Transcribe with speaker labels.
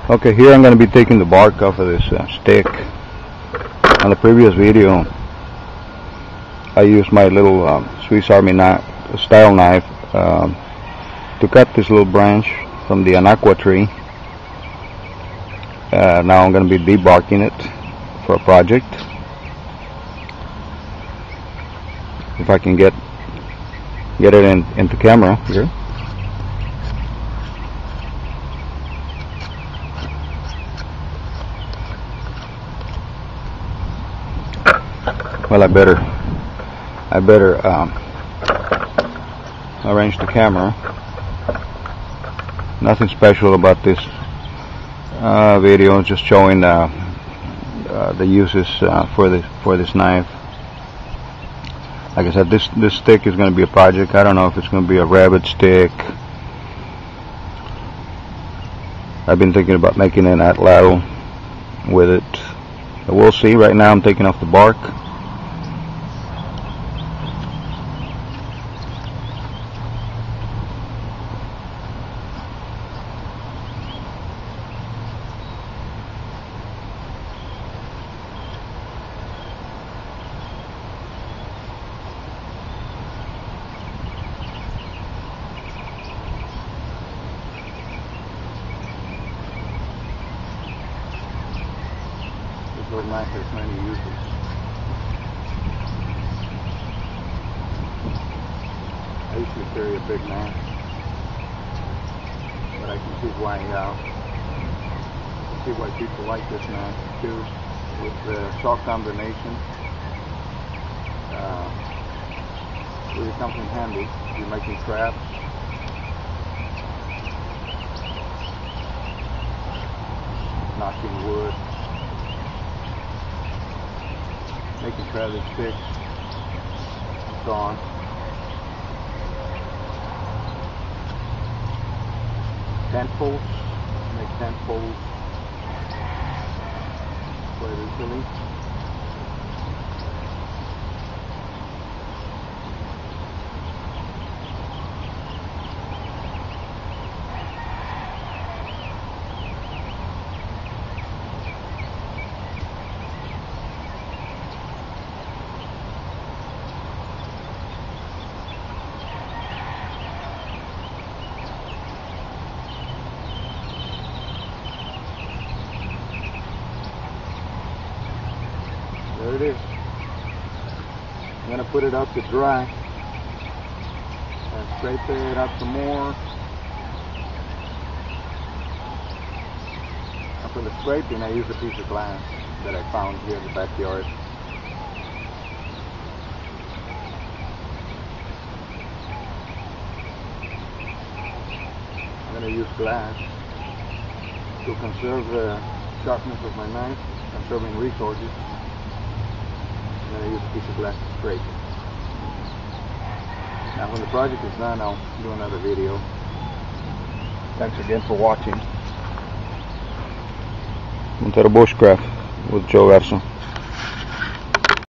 Speaker 1: Okay, here I'm going to be taking the bark off of this stick. On the previous video, I used my little Swiss Army knife, style knife to cut this little branch from the anaqua tree. Now I'm going to be debarking it for a project. If I can get it into camera here. Well, I better arrange the camera. Nothing special about this video, just showing the uses for this knife. Like I said, this stick is going to be a project. I don't know if it's going to be a rabbit stick. I've been thinking about making an atlatl with it. But we'll see. Right now I'm taking off the bark. This little knife has many uses. I usually carry a big knife, but I can see why people like this knife too. With the saw combination, really comes in handy if you're making traps. Knocking wood, making traveling sticks, so on. Tent poles, make tent poles quite easily. There it is. I'm going to put it out to dry and scrape it out some more. And for the scraping, I use a piece of glass that I found here in the backyard. I'm going to use glass to conserve the sharpness of my knife, conserving resources. I'm going to use a piece of glass to scrape. Now when the project is done, I'll do another video. Thanks again for watching. Montero Bushcraft with Garza.